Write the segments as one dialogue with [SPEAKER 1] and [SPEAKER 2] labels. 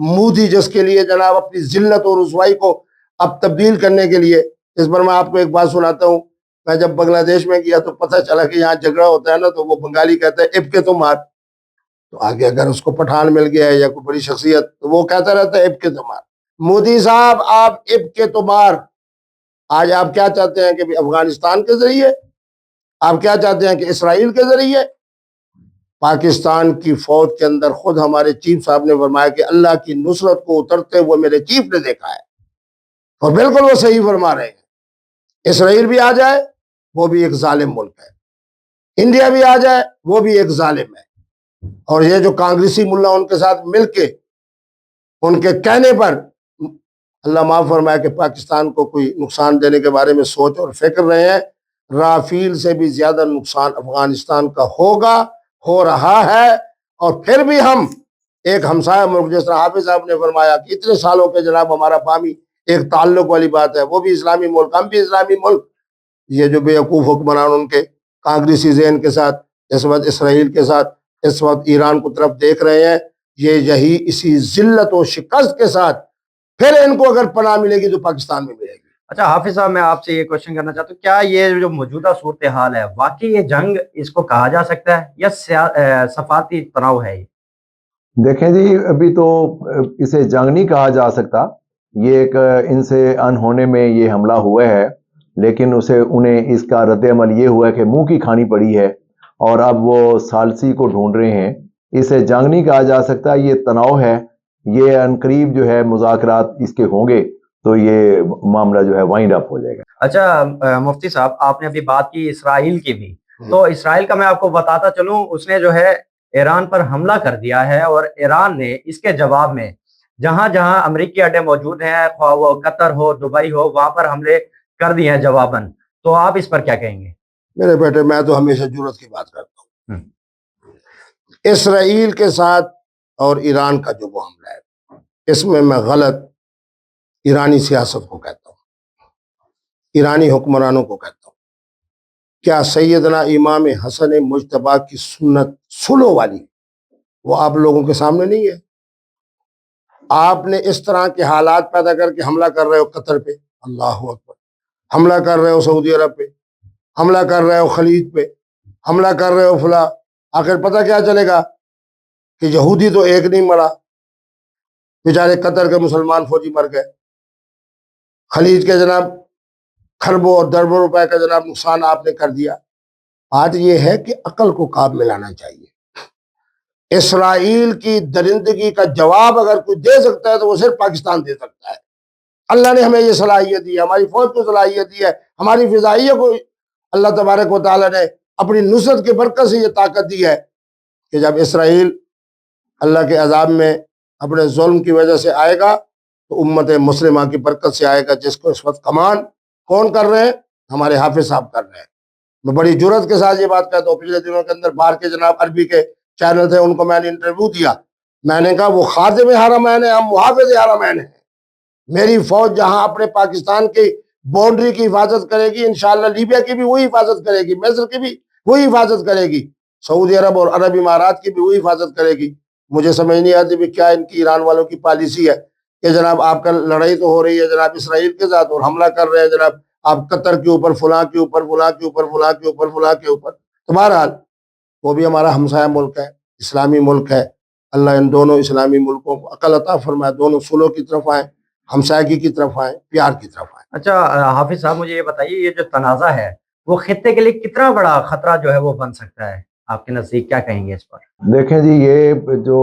[SPEAKER 1] مودی جس کے لیے جناب اپنی ذلت اور رسوائی کو اب تبدیل کرنے کے لیے. اس پر میں آپ کو ایک بات سناتا ہوں. میں جب بنگلہ دیش میں گیا تو پتہ چلا کہ یہاں جھگڑا ہوتا ہے نا تو وہ بنگالی کہتا ہے اب کے تو مار. تو آگے اگر اس کو پٹھان مل گیا ہے یا کوئی بڑی شخصیت تو وہ کہتا رہتا ہے اب کے تو مار. مودی صاحب آپ اب کے تو مار. آج آپ کیا چاہتے ہیں کہ افغانستان کے ذریعے؟ آپ کیا چاہتے ہیں کہ اسرائیل کے ذریعے؟ پاکستان کی فوج کے اندر خود ہمارے چیف صاحب نے فرمایا کہ اللہ کی نصرت کو اترتے ہوئے میرے چیف نے دیکھا ہے, اور بالکل وہ صحیح فرما رہے ہیں. اسرائیل بھی آ جائے وہ بھی ایک ظالم ملک ہے, انڈیا بھی آ جائے وہ بھی ایک ظالم ہے, اور یہ جو کانگریسی ملا ان کے ساتھ مل کے ان کے کہنے پر اللہ معاف فرمائے کہ پاکستان کو کوئی نقصان دینے کے بارے میں سوچ اور فکر رہے ہیں. رافیل سے بھی زیادہ نقصان افغانستان کا ہوگا, ہو رہا ہے. اور پھر بھی ہم ایک ہمسایہ ملک, جس طرح حافظ صاحب نے فرمایا کہ اتنے سالوں کے جناب ہمارا بامی ایک تعلق والی بات ہے, وہ بھی اسلامی ملک, ہم بھی اسلامی ملک. یہ جو بیوقوف حکمران ان کے کانگریسی ذہن کے ساتھ اس وقت اسرائیل کے ساتھ اس وقت ایران کو طرف دیکھ رہے ہیں, یہی اسی ذلت و شکست کے ساتھ پھر ان کو اگر پناہ ملے گی تو پاکستان میں ملے گی.
[SPEAKER 2] اچھا حافظ صاحب, میں آپ سے یہ کوشچن کرنا چاہتا ہوں, کیا یہ جو موجودہ صورتحال ہے واقعی یہ جنگ اس کو کہا جا سکتا ہے یا صفاتی تناؤ ہے؟
[SPEAKER 3] دیکھیں جی, ابھی تو اسے جنگ نہیں کہا جا سکتا. یہ ایک ان سے انہونے میں یہ حملہ ہوا ہے, لیکن انہیں اس کا رد عمل یہ ہوا ہے کہ منہ کی کھانی پڑی ہے, اور اب وہ ثالثی کو ڈھونڈ رہے ہیں. اسے جنگ نہیں کہا جا سکتا, یہ تناؤ ہے. یہ عنقریب جو ہے مذاکرات اس کے ہوں گے تو یہ معاملہ جو ہے وائنڈ اپ ہو جائے گا.
[SPEAKER 2] اچھا مفتی صاحب, آپ نے ابھی بات کی اسرائیل کی بھی, تو اسرائیل کا میں آپ کو بتاتا چلوں, اس نے جو ہے ایران پر حملہ کر دیا ہے, اور ایران نے اس کے جواب میں جہاں جہاں امریکی اڈے موجود ہیں, خواہ وہ قطر ہو, دبئی ہو, وہاں پر حملے کر دیے ہیں جواباً. تو آپ اس پر کیا کہیں گے؟
[SPEAKER 1] میرے بیٹے, میں تو ہمیشہ جرت کی بات کرتا ہوں. اسرائیل کے ساتھ اور ایران کا جو وہ حملہ ہے, اس میں غلط ایرانی سیاست کو کہتا ہوں, ایرانی حکمرانوں کو کہتا ہوں. کیا سیدنا امام حسن مجتبیٰ کی سنت سلو والی وہ آپ لوگوں کے سامنے نہیں ہے؟ آپ نے اس طرح کے حالات پیدا کر کے حملہ کر رہے ہو قطر پہ, اللہ اکبر, حملہ کر رہے ہو سعودی عرب پہ, حملہ کر رہے ہو خلیج پہ, حملہ کر رہے ہو فلاں. آخر پتہ کیا چلے گا کہ یہودی تو ایک نہیں مرا, بیچارے قطر کے مسلمان فوجی مر گئے, خلیج کے جناب کھربوں اور دربوں روپے کا جناب نقصان آپ نے کر دیا. بات یہ ہے کہ عقل کو کام میں لانا چاہیے. اسرائیل کی درندگی کا جواب اگر کوئی دے سکتا ہے تو وہ صرف پاکستان دے سکتا ہے. اللہ نے ہمیں یہ صلاحیت دی ہے, ہماری فوج کو صلاحیت دی ہے, ہماری فضائیہ کو اللہ تبارک و تعالیٰ نے اپنی نصرت کی برکت سے یہ طاقت دی ہے کہ جب اسرائیل اللہ کے عذاب میں اپنے ظلم کی وجہ سے آئے گا تو امت مسلمہ کی برکت سے آئے گا, جس کو اس وقت کمان کون کر رہے ہیں؟ ہمارے حافظ صاحب کر رہے ہیں. میں بڑی جرت کے ساتھ یہ بات کہتا ہوں. پچھلے دنوں کے اندر باہر کے جناب عربی کے چینل تھے, ان کو میں نے انٹرویو دیا. میں نے کہا وہ خادم حرمین ہیں, ہم محافظ حرمین ہیں. میری فوج جہاں اپنے پاکستان کی باؤنڈری کی حفاظت کرے گی, انشاءاللہ لیبیا کی بھی وہی حفاظت کرے گی, مصر کی بھی وہی حفاظت کرے گی, سعودی عرب اور عرب امارات کی بھی وہی حفاظت کرے گی. مجھے سمجھ نہیں آتی بھی کیا ان کی ایران والوں کی پالیسی ہے کہ جناب آپ کا لڑائی تو ہو رہی ہے جناب اسرائیل کے ساتھ اور حملہ کر رہے ہیں جناب آپ قطر کے اوپر, فلاں کے اوپر, فلاں کے اوپر, فلاں کے اوپر, فلاں کے اوپر. تو بہرحال وہ بھی ہمارا ہمسایہ ملک ہے, اسلامی ملک ہے. اللہ ان دونوں اسلامی ملکوں کو عقل عطا فرمائے, دونوں سلو کی طرف آئیں, ہمسایگی کی طرف آئیں, پیار کی طرف آئیں.
[SPEAKER 2] اچھا حافظ صاحب, مجھے یہ بتائیے, یہ جو تنازع ہے وہ خطے کے لیے کتنا بڑا خطرہ جو ہے وہ بن سکتا ہے آپ کے نزدیک, کیا کہیں گے اس پر؟
[SPEAKER 3] دیکھیں جی, یہ جو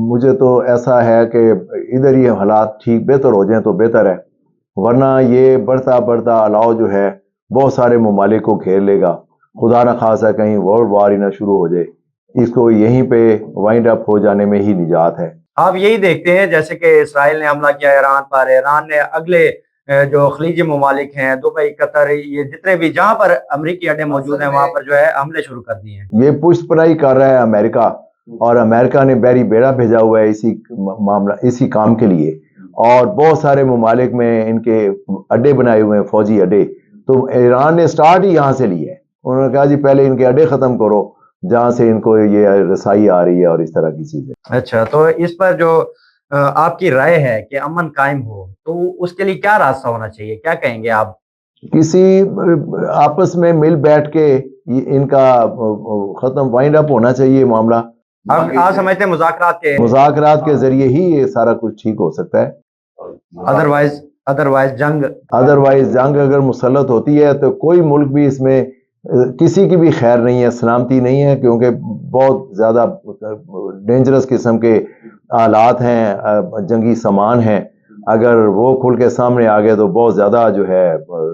[SPEAKER 3] مجھے تو ایسا ہے کہ ادھر ہی حالات ٹھیک بہتر ہو جائیں تو بہتر ہے, ورنہ یہ بڑھتا بڑھتا الاؤ جو ہے بہت سارے ممالک کو گھیر لے گا. خدا نہ خواستہ کہیں ورلڈ وار ہی نہ شروع ہو جائے, اس کو یہیں پہ وائنڈ اپ ہو جانے میں ہی نجات ہے.
[SPEAKER 2] آپ یہی دیکھتے ہیں جیسے کہ اسرائیل نے حملہ کیا ایران پر, ایران نے اگلے جو خلیجی ممالک ہیں, دبئی, قطر, یہ جتنے بھی جہاں پر امریکی اڈے موجود ہیں وہاں پر جو ہے حملے شروع کر دیے ہیں.
[SPEAKER 3] یہ پشت پناہی کر رہا ہے امریکہ, اور امریکہ نے بحری بیڑا بھیجا ہوا ہے اسی کام کے لیے, اور بہت سارے ممالک میں ان کے اڈے بنائے ہوئے ہیں, فوجی اڈے. تو ایران نے سٹارٹ ہی یہاں سے لیا ہے. انہوں نے کہا جی پہلے ان کے اڈے ختم کرو جہاں سے ان کو یہ رسائی آ رہی ہے اور اس طرح کی چیزیں.
[SPEAKER 2] اچھا, تو اس پر جو آپ کی رائے ہے کہ امن قائم ہو تو اس کے لیے کیا راستہ ہونا چاہیے, کیا کہیں گے آپ؟
[SPEAKER 3] کسی آپس میں مل بیٹھ کے ان کا ختم وائنڈ اپ ہونا چاہیے معاملہ.
[SPEAKER 2] آپ سمجھتے ہیں
[SPEAKER 3] مذاکرات کے ذریعے ہی یہ سارا کچھ ٹھیک ہو سکتا ہے.
[SPEAKER 2] ادروائز
[SPEAKER 3] جنگ اگر مسلط ہوتی ہے تو کوئی ملک بھی اس میں کسی کی بھی خیر نہیں ہے, سلامتی نہیں ہے, کیونکہ بہت زیادہ ڈینجرس قسم کے آلات ہیں, جنگی سامان ہیں. اگر وہ کھل کے سامنے آ گئے تو بہت زیادہ جو ہے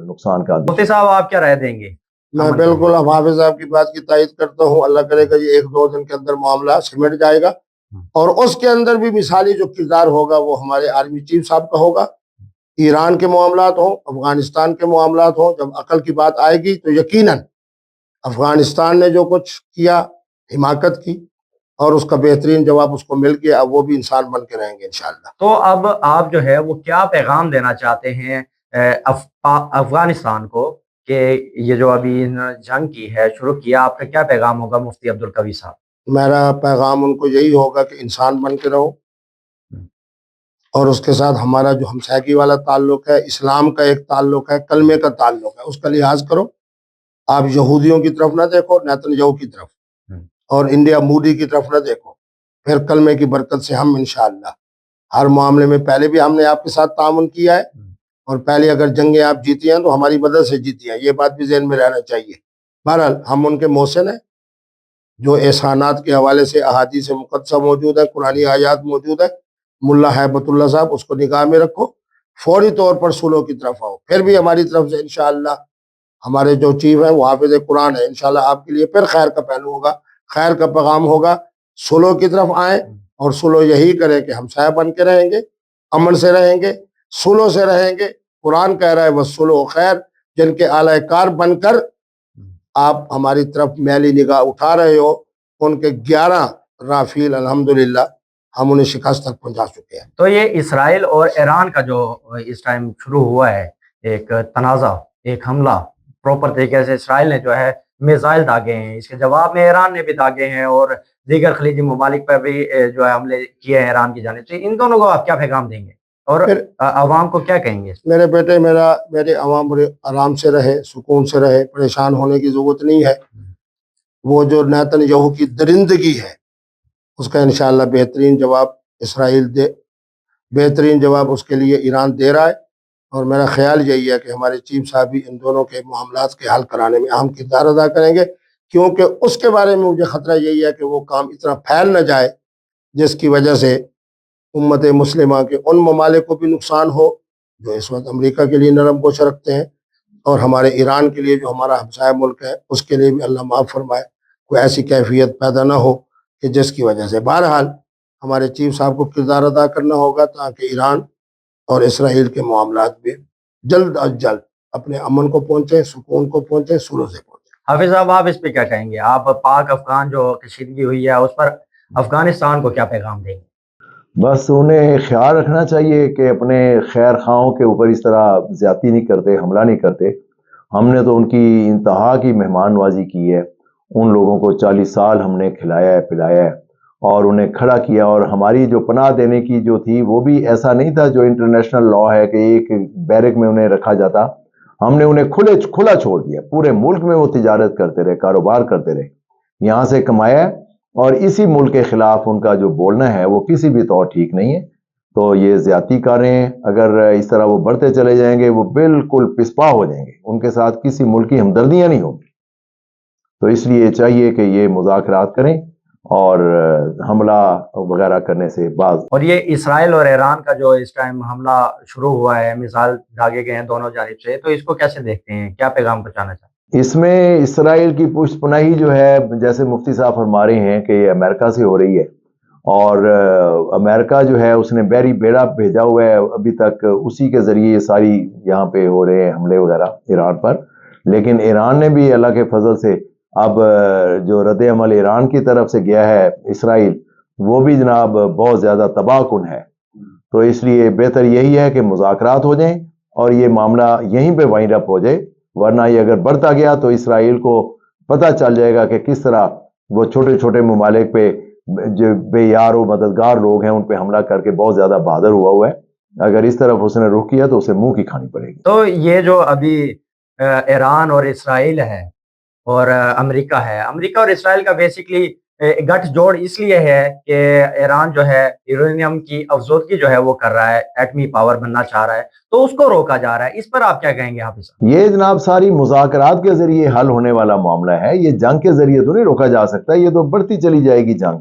[SPEAKER 3] نقصان کا.
[SPEAKER 2] مفتی صاحب آپ کیا رائے دیں گے؟
[SPEAKER 1] میں بالکل اب حافظ صاحب کی بات کی تائید کرتا ہوں. اللہ کرے گا یہ 1-2 دن کے اندر معاملہ سمٹ جائے گا, اور اس کے اندر بھی مثالی جو کردار ہوگا وہ ہمارے آرمی چیف صاحب کا ہوگا. ایران کے معاملات ہوں, افغانستان کے معاملات ہوں, جب عقل کی بات آئے گی تو یقیناً افغانستان نے جو کچھ کیا, حماقت کی, اور اس کا بہترین جواب اس کو مل گیا, اب وہ بھی انسان بن کے رہیں گے انشاءاللہ.
[SPEAKER 2] تو اب آپ جو ہے وہ کیا پیغام دینا چاہتے ہیں افغانستان کو کہ یہ جو ابھی جنگ کی ہے شروع کیا, آپ کا کیا پیغام ہوگا مفتی عبدالقوی صاحب؟
[SPEAKER 1] میرا پیغام ان کو یہی ہوگا کہ انسان بن کے رہو, اور اس کے ساتھ ہمارا جو ہمسائیگی والا تعلق ہے, اسلام کا ایک تعلق ہے, کلمے کا تعلق ہے, اس کا لحاظ کرو. آپ یہودیوں کی طرف نہ دیکھو, نیتن یاہو کی طرف, اور انڈیا مودی کی طرف نہ دیکھو. پھر کلمے کی برکت سے ہم انشاءاللہ ہر معاملے میں, پہلے بھی ہم نے آپ کے ساتھ تعاون کیا ہے, اور پہلے اگر جنگیں آپ جیتی ہیں تو ہماری مدد سے جیتی ہیں, یہ بات بھی ذہن میں رہنا چاہیے. بہرحال ہم ان کے محسن ہیں. جو احسانات کے حوالے سے احادیث مقدسہ موجود ہے, قرآنی آیات موجود ہے, ملا ہیبت اللہ صاحب اس کو نگاہ میں رکھو, فوری طور پر صلح کی طرف آؤ. پھر بھی ہماری طرف سے انشاءاللہ ہمارے جو چیف ہیں وہ حافظ قرآن ہے, انشاءاللہ آپ کے لیے پھر خیر کا پہلو ہوگا, خیر کا پیغام ہوگا. صلح کی طرف آئیں, اور صلح یہی کریں کہ ہمسایہ بن کے رہیں گے, امن سے رہیں گے, صلح سے رہیں گے. قرآن کہہ رہا ہے وَالصُّلُحُ خیر. جن کے اعلی کار بن کر آپ ہماری طرف میلی نگاہ اٹھا رہے ہو, ان کے 11 رافیل الحمدللہ ہم انہیں شکست تک پہنچا چکے ہیں.
[SPEAKER 2] تو یہ اسرائیل اور ایران کا جو اس ٹائم شروع ہوا ہے ایک تنازع, ایک حملہ, پراپر طریقے سے اسرائیل نے جو ہے میزائل داغے ہیں, اس کے جواب میں ایران نے بھی داغے ہیں, اور دیگر خلیجی ممالک پر بھی جو ہے حملے کیے ہیں ایران کی جانب سے. ان دونوں کو آپ کیا پیغام دیں گے اور عوام کو کیا کہیں گے؟
[SPEAKER 1] میرے بیٹے, میرے عوام آرام سے رہے, سکون سے رہے, پریشان ہونے کی ضرورت نہیں ہے. وہ جو نیتن یاہو کی درندگی ہے اس کا انشاءاللہ بہترین جواب اسرائیل بہترین جواب اس کے لیے ایران دے رہا ہے. اور میرا خیال یہی ہے کہ ہمارے چیف صاحب بھی ان دونوں کے معاملات کے حل کرانے میں اہم کردار ادا کریں گے, کیونکہ اس کے بارے میں مجھے خطرہ یہی ہے کہ وہ کام اتنا پھیل نہ جائے جس کی وجہ سے امت مسلمہ کے ان ممالک کو بھی نقصان ہو جو اس وقت امریکہ کے لیے نرم گوش رکھتے ہیں, اور ہمارے ایران کے لیے جو ہمارا ہمسایہ ملک ہے اس کے لیے بھی اللہ معاف فرمائے کوئی ایسی کیفیت پیدا نہ ہو کہ جس کی وجہ سے. بہرحال ہمارے چیف صاحب کو کردار ادا کرنا ہوگا تاکہ ایران اور اسرائیل کے معاملات بھی جلد از جلد اپنے امن کو پہنچے, سکون کو پہنچے, صلح سے پہنچے.
[SPEAKER 2] حافظ صاحب آپ اس پہ کیا کہیں گے؟ آپ پاک افغان جو کشیدگی ہوئی ہے اس پر افغانستان کو کیا پیغام دیں گے؟
[SPEAKER 3] بس انہیں خیال رکھنا چاہیے کہ اپنے خیر خواہوں کے اوپر اس طرح زیادتی نہیں کرتے, حملہ نہیں کرتے. ہم نے تو ان کی انتہا کی مہمان نوازی کی ہے, ان لوگوں کو 40 سال ہم نے کھلایا ہے, پلایا ہے, اور انہیں کھڑا کیا. اور ہماری جو پناہ دینے کی جو تھی وہ بھی ایسا نہیں تھا جو انٹرنیشنل لا ہے کہ ایک بیرک میں انہیں رکھا جاتا. ہم نے انہیں کھلا چھوڑ دیا, پورے ملک میں وہ تجارت کرتے رہے, کاروبار کرتے رہے, یہاں سے کمایا, اور اسی ملک کے خلاف ان کا جو بولنا ہے وہ کسی بھی طور ٹھیک نہیں ہے. تو یہ زیادتی کاریں اگر اس طرح وہ بڑھتے چلے جائیں گے وہ بالکل پسپا ہو جائیں گے, ان کے ساتھ کسی ملک کی ہمدردیاں نہیں ہوں گی. تو اس لیے چاہیے کہ یہ مذاکرات کریں اور حملہ وغیرہ کرنے سے باز.
[SPEAKER 2] اور یہ اسرائیل اور ایران کا جو اس ٹائم حملہ شروع ہوا ہے, مثال داغے گئے ہیں دونوں جانب سے, تو اس کو کیسے دیکھتے ہیں, کیا پیغام پہنچانا چاہتے ہیں؟
[SPEAKER 3] اس میں اسرائیل کی پشت پناہی جو ہے جیسے مفتی صاحب فرما رہے ہیں کہ یہ امریکہ سے ہو رہی ہے, اور امریکہ جو ہے اس نے بحری بیڑا بھیجا ہوا ہے ابھی تک, اسی کے ذریعے یہ ساری یہاں پہ ہو رہے ہیں حملے وغیرہ ایران پر. لیکن ایران نے بھی اللہ کے فضل سے اب جو رد عمل ایران کی طرف سے گیا ہے اسرائیل, وہ بھی جناب بہت زیادہ تباہ کن ہے. تو اس لیے بہتر یہی ہے کہ مذاکرات ہو جائیں اور یہ معاملہ یہیں پہ وائنڈ اپ ہو جائے, ورنہ یہ اگر بڑھتا گیا تو اسرائیل کو پتہ چل جائے گا کہ کس طرح وہ چھوٹے چھوٹے ممالک پہ جو بے یار و مددگار لوگ ہیں ان پہ حملہ کر کے بہت زیادہ بہادر ہوا ہے. اگر اس طرف اس نے رخ کیا تو اسے منہ کی کھانی پڑے گی.
[SPEAKER 2] تو یہ جو ابھی ایران اور اسرائیل ہے اور امریکہ اور اسرائیل کا بیسکلی گٹھ جوڑ اس لیے ہے کہ ایران جو ہے یورینیم کی افزودگی جو ہے وہ کر رہا ہے، ایٹمی پاور بننا چاہ رہا ہے، تو اس کو روکا جا رہا ہے. اس پر آپ کیا کہیں گے حافظ صاحب؟
[SPEAKER 3] یہ جناب ساری مذاکرات کے ذریعے حل ہونے والا معاملہ ہے. یہ جنگ کے ذریعے تو نہیں روکا جا سکتا. یہ تو بڑھتی چلی جائے گی جنگ.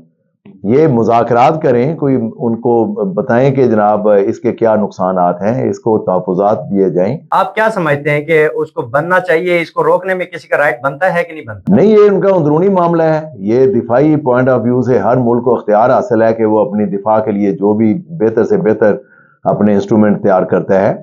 [SPEAKER 3] یہ مذاکرات کریں، کوئی ان کو بتائیں کہ جناب اس کے کیا نقصانات ہیں، اس کو تحفظات دیے جائیں.
[SPEAKER 2] آپ کیا سمجھتے ہیں کہ اس کو بننا چاہیے، اس کو روکنے میں کسی کا رائٹ بنتا ہے کہ نہیں بنتا؟
[SPEAKER 3] نہیں، یہ ان کا اندرونی معاملہ ہے. یہ دفاعی پوائنٹ آف ویو سے ہر ملک کو اختیار حاصل ہے کہ وہ اپنی دفاع کے لیے جو بھی بہتر سے بہتر اپنے انسٹرومنٹ تیار کرتا ہے.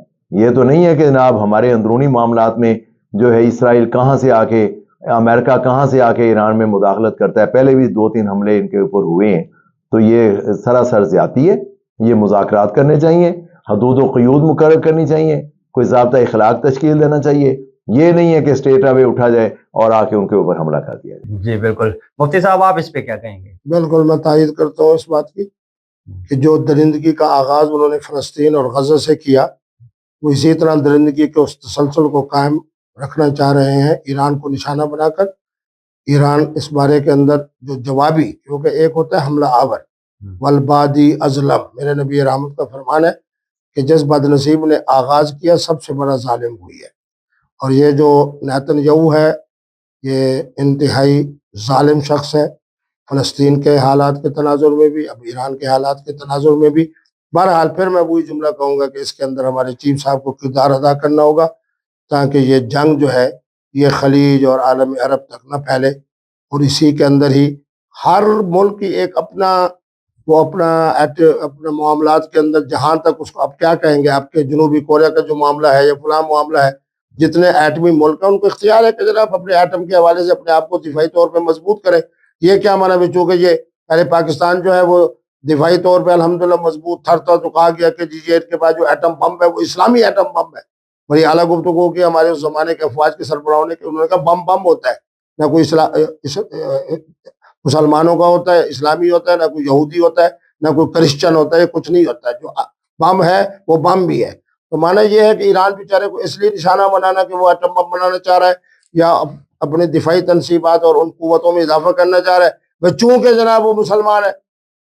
[SPEAKER 3] یہ تو نہیں ہے کہ جناب ہمارے اندرونی معاملات میں جو ہے اسرائیل کہاں سے آ کے، امریکہ کہاں سے آ کے ایران میں مداخلت کرتا ہے. پہلے بھی 2-3 حملے ان کے اوپر ہوئے ہیں. تو یہ سراسر زیادتی ہے. یہ مذاکرات کرنے چاہیے، حدود و قیود مقرر کرنی چاہیے، کوئی ضابطہ اخلاق تشکیل دینا چاہیے. یہ نہیں ہے کہ اسٹیٹ اوے اٹھا جائے اور آ کے ان کے اوپر حملہ کر دیا جائے.
[SPEAKER 2] جی بالکل. مفتی صاحب آپ اس پہ کیا کہیں گے؟
[SPEAKER 1] بالکل میں تائید کرتا ہوں اس بات کی کہ جو درندگی کا آغاز انہوں نے فلسطین اور غزہ سے کیا، وہ اسی طرح درندگی کے اس تسلسل کو قائم رکھنا چاہ رہے ہیں ایران کو نشانہ بنا کر. ایران اس بارے کے اندر جو جوابی، کیونکہ ایک ہوتا ہے حملہ آور والبادی ازلم، میرے نبی رحمت کا فرمان ہے کہ جس بد نصیب نے آغاز کیا سب سے بڑا ظالم ہوئی ہے. اور یہ جو نیتن یہو ہے یہ انتہائی ظالم شخص ہے، فلسطین کے حالات کے تناظر میں بھی، اب ایران کے حالات کے تناظر میں بھی. بہرحال پھر میں وہی جملہ کہوں گا کہ اس کے اندر ہمارے چیف صاحب کو کردار ادا کرنا ہوگا تاکہ یہ جنگ جو ہے یہ خلیج اور عالم عرب تک نہ پھیلے، اور اسی کے اندر ہی ہر ملک کی ایک اپنا معاملات کے اندر، جہاں تک اس کو آپ کیا کہیں گے، آپ کے جنوبی کوریا کا جو معاملہ ہے یا فلاں معاملہ ہے، جتنے ایٹمی ملک ہیں ان کو اختیار ہے کہ جناب اپنے ایٹم کے حوالے سے اپنے آپ کو دفاعی طور پہ مضبوط کریں. یہ کیا مانا بھی، چونکہ یہ پہلے پاکستان جو ہے وہ دفاعی طور پہ الحمدللہ مضبوط تھا تو کہا گیا کہ جی ان کے پاس جو ایٹم بم ہے وہ اسلامی ایٹم بم ہے. بڑی اعلیٰ گفتگو کی ہمارے اس زمانے کے افواج کے سربراہوں نے کہ انہوں نے کہا بم ہوتا ہے، نہ کوئی مسلمانوں کا ہوتا ہے، اسلامی ہوتا ہے، نہ کوئی یہودی ہوتا ہے، نہ کوئی کرسچن ہوتا ہے، کچھ نہیں ہوتا ہے. جو بم ہے وہ بم بھی ہے. تو مانا یہ ہے کہ ایران بیچارے کو اس لیے نشانہ بنانا کہ وہ ایٹم بم بنانا چاہ رہا ہے یا اپنے دفاعی تنصیبات اور ان قوتوں میں اضافہ کرنا چاہ رہا ہے، چونکہ جناب وہ مسلمان ہے.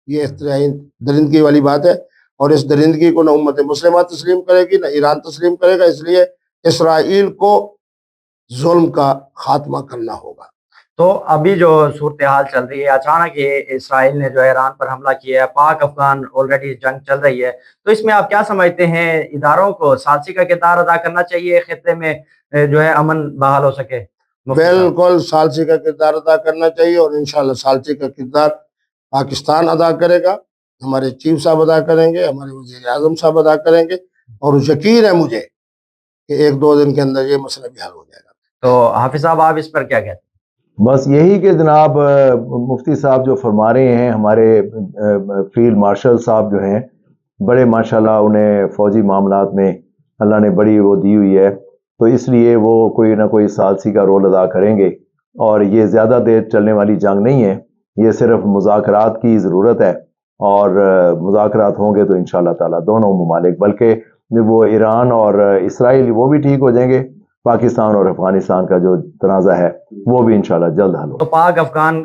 [SPEAKER 1] یہ انتہائی درندگی والی بات ہے، اور اس درندگی کو نہ امت مسلمہ تسلیم کرے گی نہ ایران تسلیم کرے گا. اس لیے اسرائیل کو ظلم کا خاتمہ کرنا ہوگا.
[SPEAKER 2] تو ابھی جو صورتحال چل رہی ہے، اچانک یہ اسرائیل نے جو ایران پر حملہ کیا ہے، پاک افغان آلریڈی جنگ چل رہی ہے، تو اس میں آپ کیا سمجھتے ہیں اداروں کو ثالثی کا کردار ادا کرنا چاہیے خطے میں جو ہے امن بحال ہو سکے؟
[SPEAKER 1] بالکل ثالثی کا کردار ادا کرنا چاہیے، اور انشاءاللہ ثالثی کا کردار پاکستان ادا کرے گا، ہمارے چیف صاحب ادا کریں گے، ہمارے وزیر اعظم صاحب ادا کریں گے، اور یقین ہے مجھے کہ 1-2 دن کے اندر یہ مسئلہ بھی حل ہو جائے گا.
[SPEAKER 2] تو حافظ صاحب آپ اس پر کیا کہتے ہیں؟
[SPEAKER 3] بس یہی کہ جناب مفتی صاحب جو فرما رہے ہیں، ہمارے فیلڈ مارشل صاحب جو ہیں بڑے ماشاءاللہ، انہیں فوجی معاملات میں اللہ نے بڑی وہ دی ہوئی ہے، تو اس لیے وہ کوئی نہ کوئی ثالثی کا رول ادا کریں گے. اور یہ زیادہ دیر چلنے والی جنگ نہیں ہے، یہ صرف مذاکرات کی ضرورت ہے، اور مذاکرات ہوں گے تو انشاءاللہ تعالیٰ دونوں ممالک، بلکہ وہ ایران اور اسرائیل وہ بھی ٹھیک ہو جائیں گے. پاکستان اور افغانستان کا جو تنازع ہے وہ بھی انشاءاللہ جلد حل
[SPEAKER 2] تو
[SPEAKER 3] ہوگا.
[SPEAKER 2] پاک افغان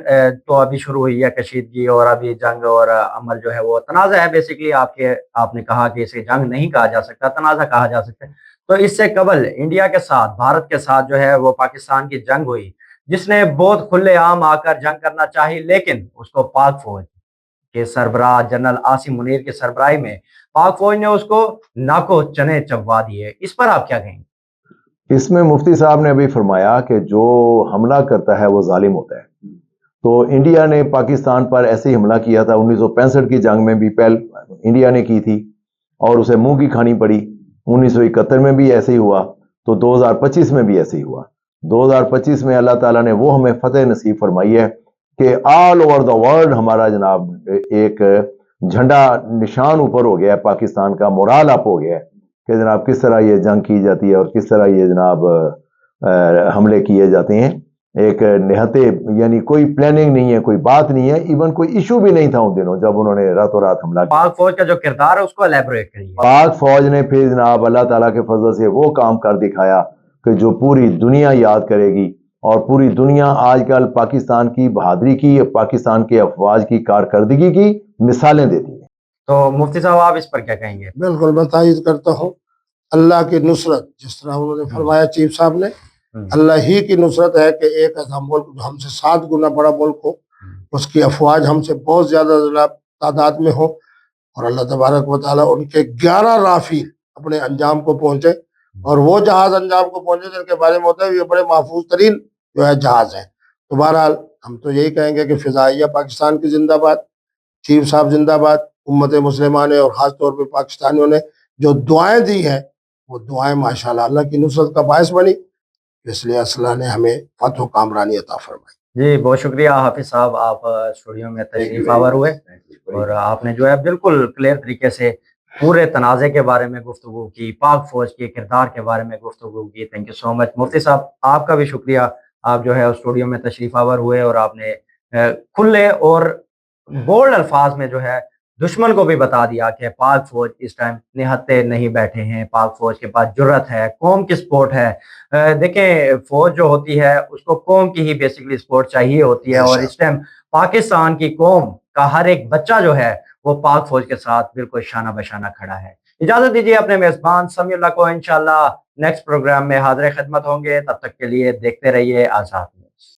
[SPEAKER 2] تو ابھی شروع ہوئی ہے کشیدگی، اور ابھی جنگ اور عمل جو ہے وہ تنازع ہے. بیسیکلی آپ نے کہا کہ اسے جنگ نہیں کہا جا سکتا، تنازع کہا جا سکتا ہے. تو اس سے قبل انڈیا کے ساتھ، بھارت کے ساتھ جو ہے وہ پاکستان کی جنگ ہوئی، جس نے بہت کھلے عام آ کر جنگ کرنا چاہی، لیکن اس کو پاک فوج کے سربراہ جنرل عاصم منیر کی سربراہی میں پاک فوج نے اس کو ناکو چنے چبوا دیے. اس پر آپ کیا کہیں گے؟
[SPEAKER 3] اس میں مفتی صاحب نے ابھی فرمایا کہ جو حملہ کرتا ہے وہ ظالم ہوتا ہے. تو انڈیا نے پاکستان پر ایسے ہی حملہ کیا تھا 1965 کی جنگ میں بھی، انڈیا نے کی تھی اور اسے منہ کی کھانی پڑی. 1971 میں بھی ایسے ہی ہوا، تو 2025 میں بھی ایسے ہی ہوا. 2025 میں اللہ تعالیٰ نے وہ ہمیں فتح نصیب فرمائی ہے کہ آل اوور دا ورلڈ ہمارا جناب ایک جھنڈا نشان اوپر ہو گیا ہے، پاکستان کا مورال اپ ہو گیا ہے کہ جناب کس طرح یہ جنگ کی جاتی ہے اور کس طرح یہ جناب حملے کیے جاتے ہیں. ایک نہتے یعنی کوئی پلاننگ نہیں ہے, کوئی بات نہیں ہے, ایون کوئی ایشو بھی نہیں تھا ان دنوں جب انہوں نے راتوں رات حملہ کیا.
[SPEAKER 2] پاک فوج کا جو کردار ہے اس کو الیبوریٹ کریے.
[SPEAKER 3] پاک فوج نے پھر جناب اللہ تعالیٰ کے فضل سے وہ کام کر دکھایا کہ جو پوری دنیا یاد کرے گی, اور پوری دنیا آج کل پاکستان کی بہادری کی, پاکستان کے افواج کی کارکردگی کی مثالیں دیتی ہے.
[SPEAKER 2] تو مفتی صاحب آپ اس پر کیا کہیں گے؟
[SPEAKER 1] بالکل میں تائید کرتا ہوں. اللہ کی نصرت جس طرح انہوں نے فرمایا چیف صاحب نے, اللہ ہی کی نصرت ہے کہ ایک ایسا ملک جو ہم سے 7 گنا بڑا ملک ہو, اس کی افواج ہم سے بہت زیادہ تعداد میں ہو, اور اللہ تبارک و تعالیٰ ان کے 11 رافیل اپنے انجام کو پہنچے, اور وہ جہاز انجام کو پہنچے جن کے بارے میں ہوتا ہے یہ بڑے محفوظ ترین جو ہے جہاز ہیں. تو بہرحال ہم تو یہی کہیں گے کہ فضائیہ پاکستان کی زندہ باد, چیف صاحب زندہ باد, امت مسلمہ نے اور خاص طور پہ پاکستانیوں نے جو دعائیں دی ہیں وہ دعائیں ماشاءاللہ اللہ کی نصرت کا باعث بنی, اس لیے اللہ نے ہمیں فتح و کامرانی عطا فرمائی.
[SPEAKER 2] جی بہت شکریہ حافظ صاحب, آپ اسٹوڈیو میں تشریف آور ہوئے اور آپ نے جو ہے بالکل کلیئر طریقے سے پورے تنازع کے بارے میں گفتگو کی, پاک فوج کے کردار کے بارے میں گفتگو کی. تھینک یو سو مچ. مفتی صاحب آپ کا بھی شکریہ, آپ جو ہے اسٹوڈیو میں تشریف آور ہوئے اور آپ نے کھلے اور بولڈ الفاظ میں جو ہے دشمن کو بھی بتا دیا کہ پاک فوج اس ٹائم نہتے نہیں بیٹھے ہیں, پاک فوج کے پاس جرت ہے, قوم کی سپورٹ ہے. دیکھیں فوج جو ہوتی ہے اس کو قوم کی ہی بیسیکلی سپورٹ چاہیے ہوتی ہے, اور اس ٹائم پاکستان کی قوم کا ہر ایک بچہ جو ہے وہ پاک فوج کے ساتھ بالکل شانہ بشانہ کھڑا ہے. اجازت دیجیے اپنے میزبان سمیع اللہ کو, انشاءاللہ نیکسٹ پروگرام میں حاضر خدمت ہوں گے. تب تک کے لیے دیکھتے رہیے آزاد.